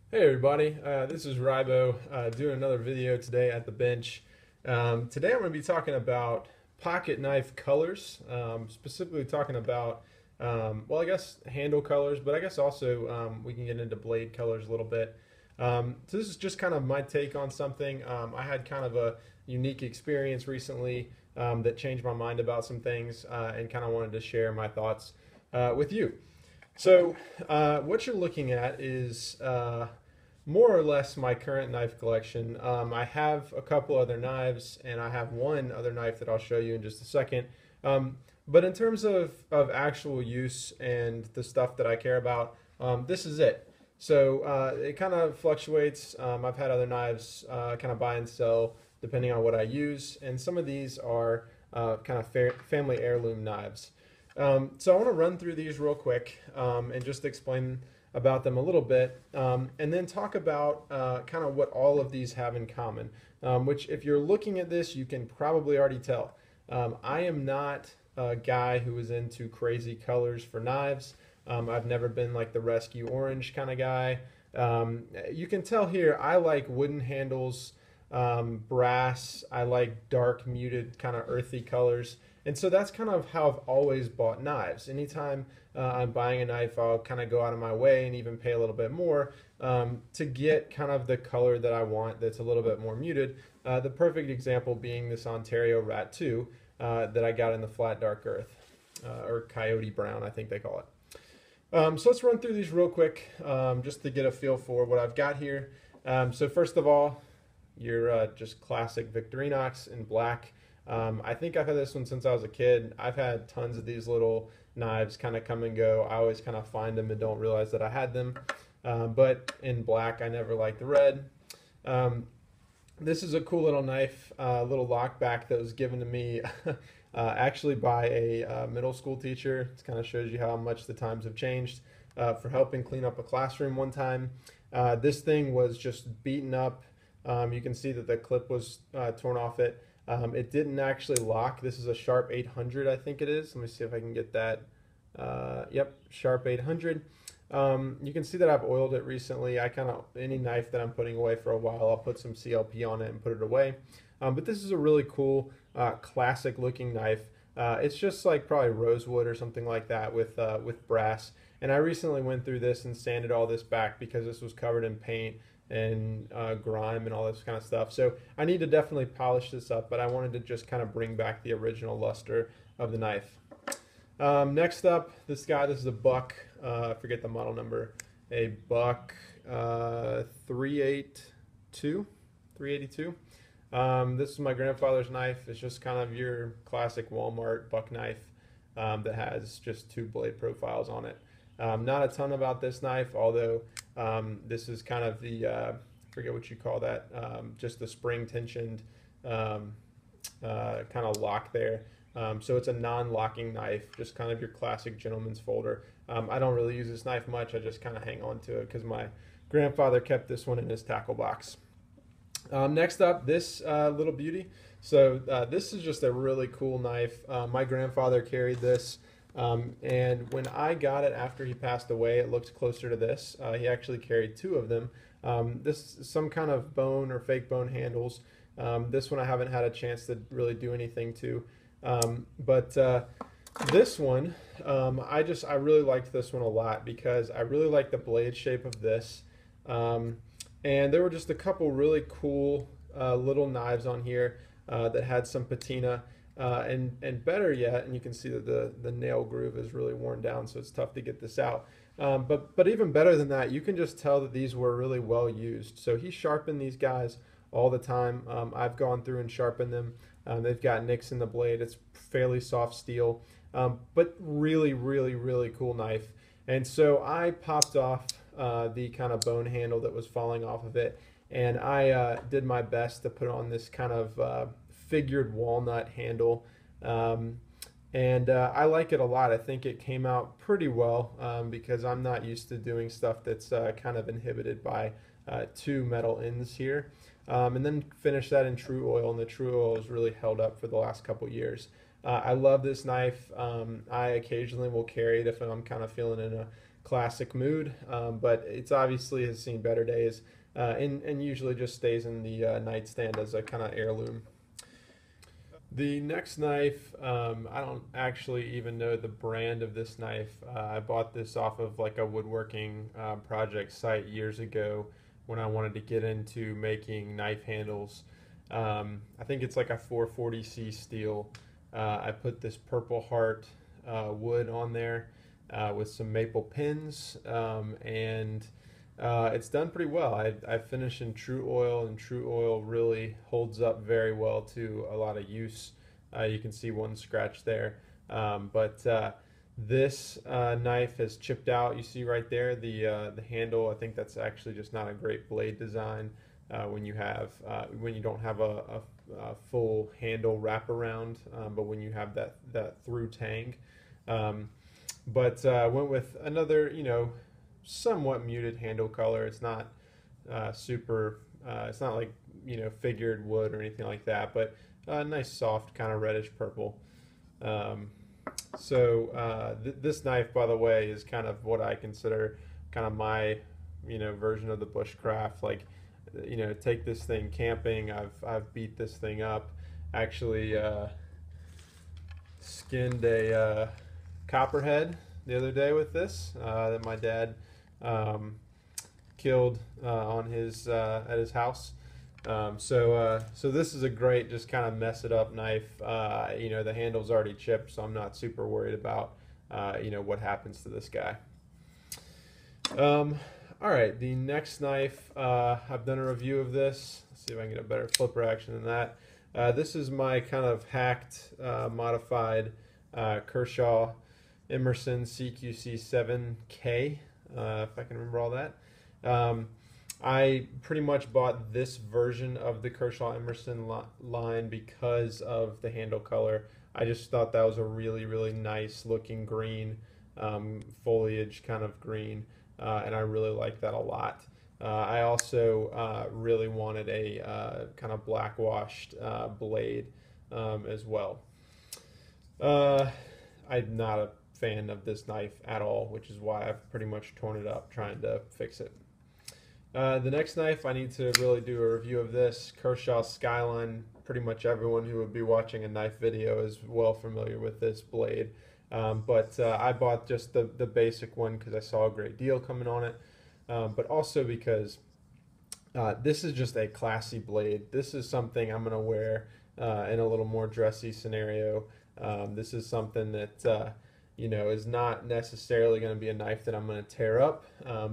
Hey everybody, this is Rybo doing another video today at the bench. Today I'm going to be talking about pocket knife colors, specifically talking about, well, I guess handle colors, but I guess also we can get into blade colors a little bit. So this is just kind of my take on something. I had kind of a unique experience recently that changed my mind about some things and kind of wanted to share my thoughts with you. So, what you're looking at is more or less my current knife collection. I have a couple other knives, and I have one other knife that I'll show you in just a second. But in terms of actual use and the stuff that I care about, this is it. So it kind of fluctuates. I've had other knives kind of buy and sell depending on what I use, and some of these are kind of family heirloom knives. So I want to run through these real quick and just explain about them a little bit, and then talk about kind of what all of these have in common, which if you're looking at this, you can probably already tell. I am not a guy who is into crazy colors for knives. I've never been like the rescue orange kind of guy. You can tell here I like wooden handles, brass. I like dark muted kind of earthy colors. And so that's kind of how I've always bought knives. Anytime I'm buying a knife, I'll kind of go out of my way and even pay a little bit more to get kind of the color that I want that's a little bit more muted. The perfect example being this Ontario Rat 2 that I got in the flat dark earth, or coyote brown, I think they call it. So let's run through these real quick just to get a feel for what I've got here. So first of all, your just classic Victorinox in black. I think I've had this one since I was a kid. I've had tons of these little knives kind of come and go. I always kind of find them and don't realize that I had them. But in black, I never liked the red. This is a cool little knife, little lockback that was given to me actually by a middle school teacher. It kind of shows you how much the times have changed for helping clean up a classroom one time. This thing was just beaten up. You can see that the clip was torn off it. It didn't actually lock. This is a Sharp 800, I think it is. Let me see if I can get that. Yep, Sharp 800. You can see that I've oiled it recently. Any knife that I'm putting away for a while, I'll put some CLP on it and put it away. But this is a really cool, classic looking knife. It's just like probably rosewood or something like that with brass. And I recently went through this and sanded all this back because this was covered in paint and grime and all this kind of stuff. So I need to definitely polish this up, but I wanted to just kind of bring back the original luster of the knife. Next up, this is a Buck, I forget the model number, a Buck 382. This is my grandfather's knife. It's just kind of your classic Walmart Buck knife that has just two blade profiles on it. Not a ton about this knife, although this is kind of the, I forget what you call that, just the spring tensioned kind of lock there. So it's a non-locking knife, just kind of your classic gentleman's folder. I don't really use this knife much. I just kind of hang on to it because my grandfather kept this one in his tackle box. Next up, this little beauty. So this is just a really cool knife. My grandfather carried this. And when I got it after he passed away, it looked closer to this. He actually carried two of them. This is some kind of bone or fake bone handles. This one I haven't had a chance to really do anything to. But this one, I really liked this one a lot because I really like the blade shape of this. And there were just a couple really cool little knives on here that had some patina. And better yet, and you can see that the nail groove is really worn down, so it's tough to get this out. But even better than that, you can just tell that these were really well used. So he sharpened these guys all the time. I've gone through and sharpened them. They've got nicks in the blade. It's fairly soft steel, but really, really, really cool knife. And so I popped off the kind of bone handle that was falling off of it, and I did my best to put on this kind of figured walnut handle, and I like it a lot. I think it came out pretty well because I'm not used to doing stuff that's kind of inhibited by two metal ends here, and then finish that in true oil, and the true oil has really held up for the last couple years. I love this knife. I occasionally will carry it if I'm kind of feeling in a classic mood, but it's obviously has seen better days, and usually just stays in the nightstand as a kind of heirloom. The next knife, I don't actually even know the brand of this knife. I bought this off of like a woodworking project site years ago when I wanted to get into making knife handles. I think it's like a 440C steel. I put this Purple Heart wood on there with some maple pins, and it's done pretty well. I finished in True Oil, and True Oil really holds up very well to a lot of use. You can see one scratch there, but this knife has chipped out. You see right there the handle. I think that's actually just not a great blade design when you don't have a full handle wraparound, but when you have that through tang. But went with another, somewhat muted handle color. It's not super. It's not like figured wood or anything like that, but nice soft kind of reddish purple. This knife, by the way, is kind of what I consider kind of my version of the bushcraft. Like, take this thing camping. I've beat this thing up. Actually, skinned a copperhead the other day with this that my dad killed on his at his house. So this is a great just kind of mess it up knife. The handle's already chipped, so I'm not super worried about what happens to this guy. All right, the next knife, I've done a review of this. Let's see if I can get a better flipper action than that. This is my kind of hacked, modified Kershaw Emerson CQC7K, if I can remember all that. I pretty much bought this version of the Kershaw Emerson line because of the handle color. I just thought that was a really, really nice looking green, foliage kind of green, and I really like that a lot. I also really wanted a kind of black washed blade as well. I'm not a fan of this knife at all, which is why I've pretty much torn it up trying to fix it. The next knife, I need to really do a review of this Kershaw Skyline. Pretty much everyone who would be watching a knife video is well familiar with this blade. But I bought just the basic one because I saw a great deal coming on it, but also because this is just a classy blade. This is something I'm going to wear in a little more dressy scenario. This is something that is not necessarily going to be a knife that I'm going to tear up,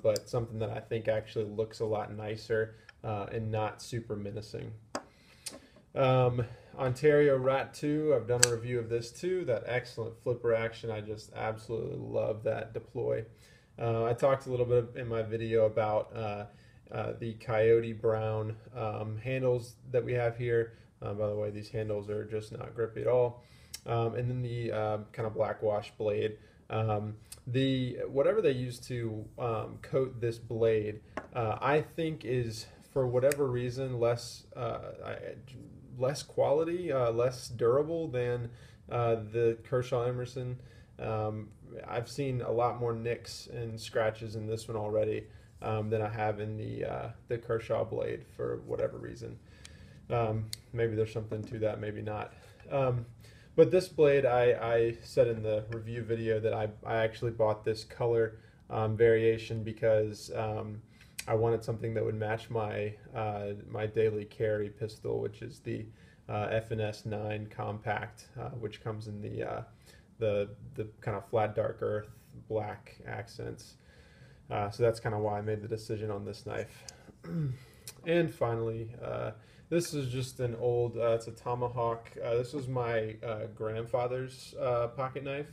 but something that I think actually looks a lot nicer and not super menacing. Ontario Rat 2, I've done a review of this too. That excellent flipper action, I just absolutely love that deploy. I talked a little bit in my video about the Coyote Brown handles that we have here. By the way, these handles are just not grippy at all. And then the kind of black wash blade. Whatever they use to coat this blade, I think is, for whatever reason, less quality, less durable than the Kershaw Emerson. I've seen a lot more nicks and scratches in this one already than I have in the Kershaw blade for whatever reason. Maybe there's something to that, maybe not. But this blade, I said in the review video that I actually bought this color variation because I wanted something that would match my my daily carry pistol, which is the FNS 9 Compact, which comes in the kind of flat dark earth black accents. So that's kind of why I made the decision on this knife. And finally, this is just an old, it's a Tomahawk. This was my grandfather's pocket knife.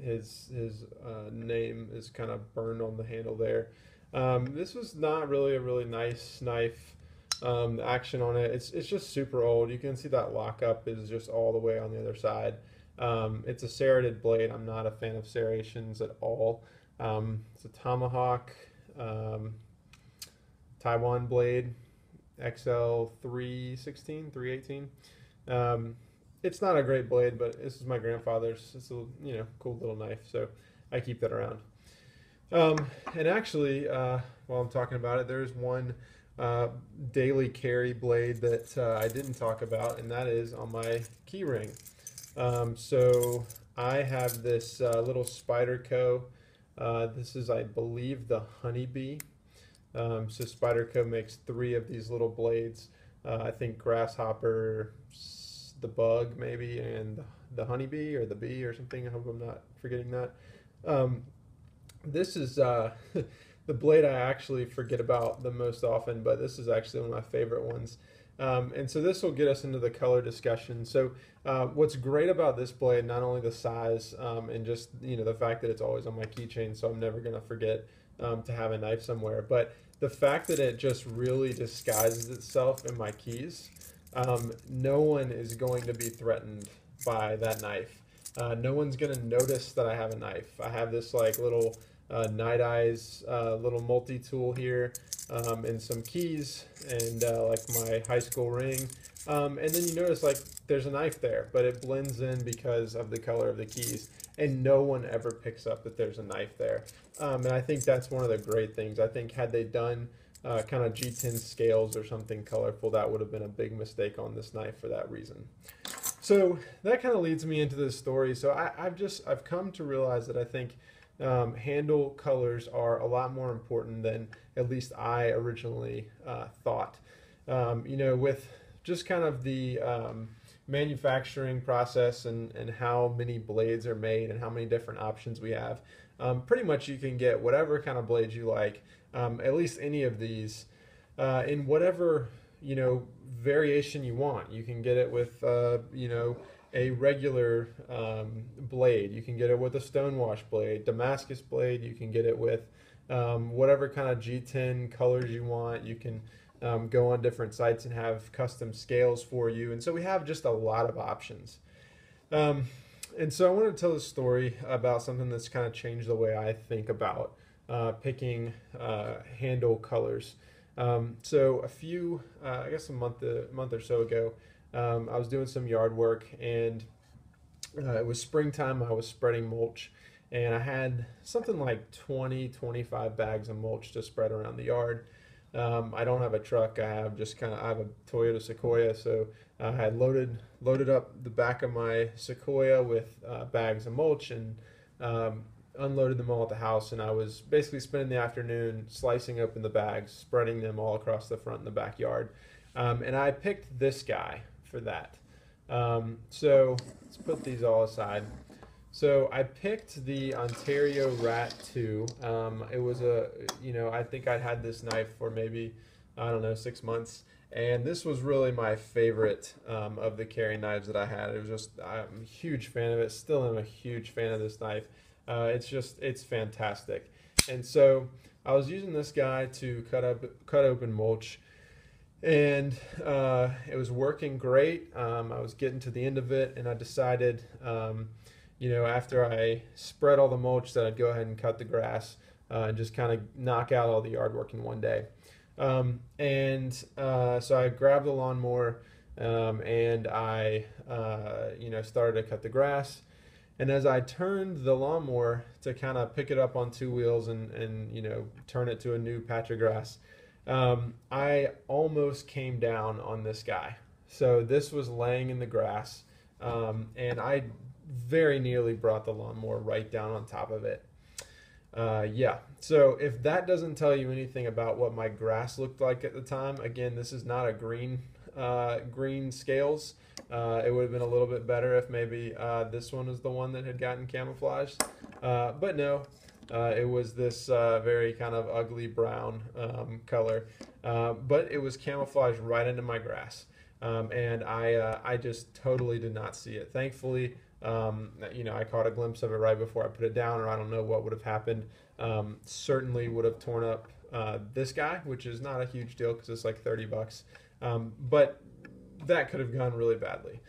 His name is kind of burned on the handle there. This was not really a really nice knife. The action on it, it's just super old. You can see that lockup is just all the way on the other side. It's a serrated blade. I'm not a fan of serrations at all. It's a Tomahawk Taiwan blade, XL 316, 318. It's not a great blade, but this is my grandfather's. It's a cool little knife, so I keep that around. And actually, while I'm talking about it, there's one uh, daily carry blade that I didn't talk about, and that is on my key ring. So I have this little Spyderco. This is, I believe, the Honeybee. So Spyderco makes 3 of these little blades. I think Grasshopper, the Bug maybe, and the Honeybee or the Bee or something. I hope I'm not forgetting that. Um, this is the blade I actually forget about the most often, but this is actually one of my favorite ones. And so this will get us into the color discussion. So what's great about this blade, not only the size and just the fact that it's always on my keychain, so I'm never going to forget to have a knife somewhere, but the fact that it just really disguises itself in my keys. No one is going to be threatened by that knife. No one's going to notice that I have a knife. I have this like little Night Eyes little multi-tool here, and some keys, and like my high school ring. And then you notice like there's a knife there, but it blends in because of the color of the keys, and no one ever picks up that there's a knife there. And I think that's one of the great things. I think had they done kind of G10 scales or something colorful, that would have been a big mistake on this knife for that reason. So that kind of leads me into this story. So I've come to realize that I think handle colors are a lot more important than at least I originally thought. With just kind of the manufacturing process and how many blades are made and how many different options we have, pretty much you can get whatever kind of blades you like, at least any of these, in whatever variation you want. You can get it with a regular blade. You can get it with a stonewash blade, Damascus blade. You can get it with whatever kind of G10 colors you want. You can go on different sites and have custom scales for you. And so we have just a lot of options. And so I want to tell a story about something that's kind of changed the way I think about picking handle colors. So I guess a month or so ago, I was doing some yard work, and it was springtime. I was spreading mulch, and I had something like 25 bags of mulch to spread around the yard. I don't have a truck. I have a Toyota Sequoia, so I had loaded up the back of my Sequoia with bags of mulch, and unloaded them all at the house, and I was basically spending the afternoon slicing open the bags, spreading them all across the front and the backyard. And I picked this guy for that. So let's put these all aside. So I picked the Ontario Rat 2. It was I think I'd had this knife for maybe, I don't know, 6 months. And this was really my favorite of the carry knives that I had. It was just, I'm a huge fan of it. Still am a huge fan of this knife. It's fantastic. And so I was using this guy to cut open mulch, and it was working great. I was getting to the end of it, and I decided, after I spread all the mulch, that I'd go ahead and cut the grass and just kind of knock out all the yard work in one day. So I grabbed the lawnmower, and I started to cut the grass. And as I turned the lawnmower to kind of pick it up on 2 wheels and turn it to a new patch of grass, I almost came down on this guy. So this was laying in the grass, and I very nearly brought the lawnmower right down on top of it. So if that doesn't tell you anything about what my grass looked like at the time, again, this is not a green scales. It would have been a little bit better if maybe this one was the one that had gotten camouflaged, but no, it was this very kind of ugly brown color, but it was camouflaged right into my grass, and I just totally did not see it. Thankfully, I caught a glimpse of it right before I put it down, or I don't know what would have happened. Certainly would have torn up this guy, which is not a huge deal because it's like $30, but that could have gone really badly.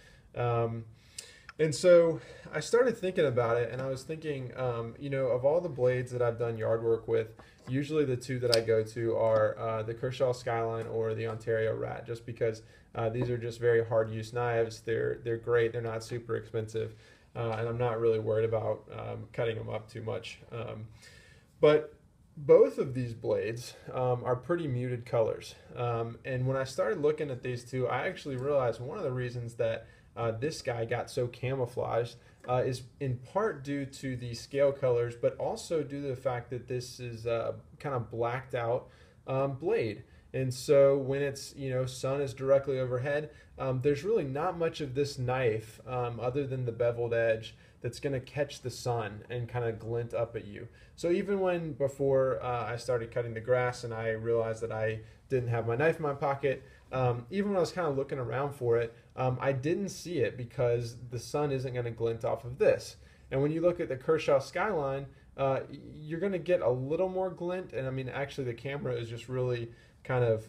And so I started thinking about it, and I was thinking, of all the blades that I've done yard work with, usually the 2 that I go to are the Kershaw Skyline or the Ontario Rat, just because these are just very hard use knives. They're great. They're not super expensive, and I'm not really worried about cutting them up too much. But both of these blades are pretty muted colors. And when I started looking at these two, I actually realized one of the reasons that this guy got so camouflaged is in part due to the scale colors, but also due to the fact that this is kind of blacked out blade. And so when it's, sun is directly overhead, there's really not much of this knife other than the beveled edge that's going to catch the sun and kind of glint up at you. So even before I started cutting the grass and I realized that I didn't have my knife in my pocket, even when I was kind of looking around for it, I didn't see it because the sun isn't going to glint off of this. And when you look at the Kershaw Skyline, you're going to get a little more glint. And I mean, actually the camera is just really kind of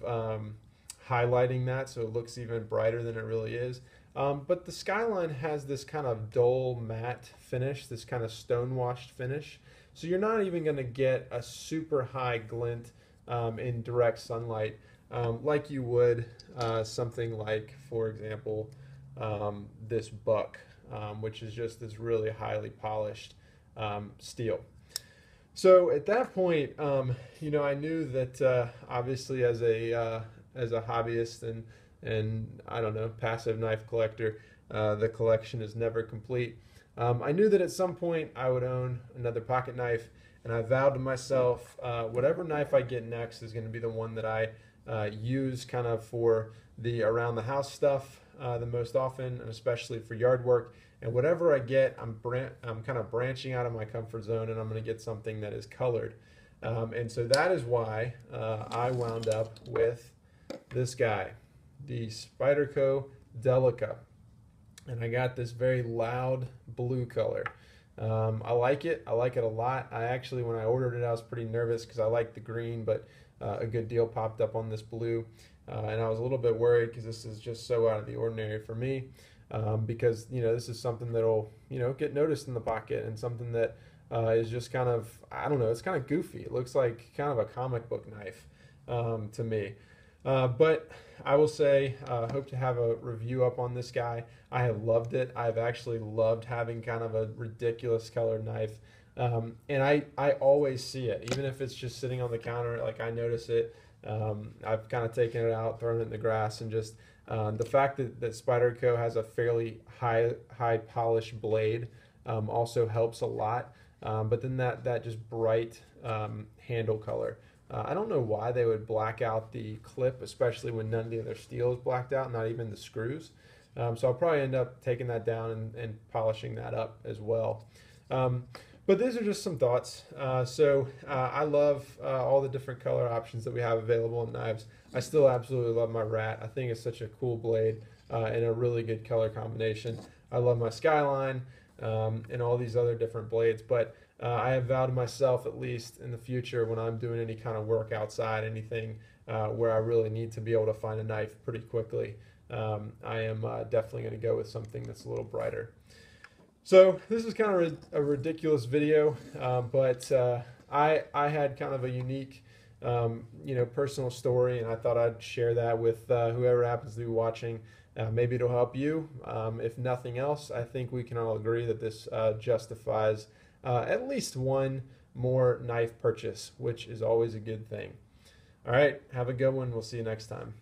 highlighting that so it looks even brighter than it really is. But the Skyline has this kind of dull matte finish, this kind of stone-washed finish. So you're not even going to get a super high glint in direct sunlight like you would something like, for example, this Buck, which is just this really highly polished steel. So at that point, I knew that obviously as a hobbyist and I don't know, passive knife collector, the collection is never complete. I knew that at some point I would own another pocket knife, and I vowed to myself, whatever knife I get next is going to be the one that I use kind of for the around the house stuff the most often, and especially for yard work. And whatever I get, I'm kind of branching out of my comfort zone, and I'm going to get something that is colored. And so that is why I wound up with this guy, the Spyderco Delica. And I got this very loud blue color. I like it. I like it a lot. I actually, when I ordered it, I was pretty nervous because I like the green, but a good deal popped up on this blue. And I was a little bit worried because this is just so out of the ordinary for me. Because, this is something that'll, get noticed in the pocket, and something that is just kind of, I don't know, it's kind of goofy. It looks like kind of a comic book knife to me. But I will say, hope to have a review up on this guy. I have loved it. I've actually loved having kind of a ridiculous colored knife. And I always see it, even if it's just sitting on the counter, like I notice it. I've kind of taken it out, thrown it in the grass, and just the fact that Spyderco has a fairly high polished blade also helps a lot. But then that just bright handle color. I don't know why they would black out the clip, especially when none of the other steel is blacked out, not even the screws. So I'll probably end up taking that down and polishing that up as well. But these are just some thoughts. I love all the different color options that we have available in knives. I still absolutely love my Rat. I think it's such a cool blade and a really good color combination. I love my Skyline and all these other different blades, but I have vowed to myself, at least in the future, when I'm doing any kind of work outside, anything where I really need to be able to find a knife pretty quickly, I am definitely going to go with something that's a little brighter. So this is kind of a ridiculous video, but I had kind of a unique, personal story, and I thought I'd share that with whoever happens to be watching. Maybe it'll help you. If nothing else, I think we can all agree that this justifies at least one more knife purchase, which is always a good thing. All right, have a good one. We'll see you next time.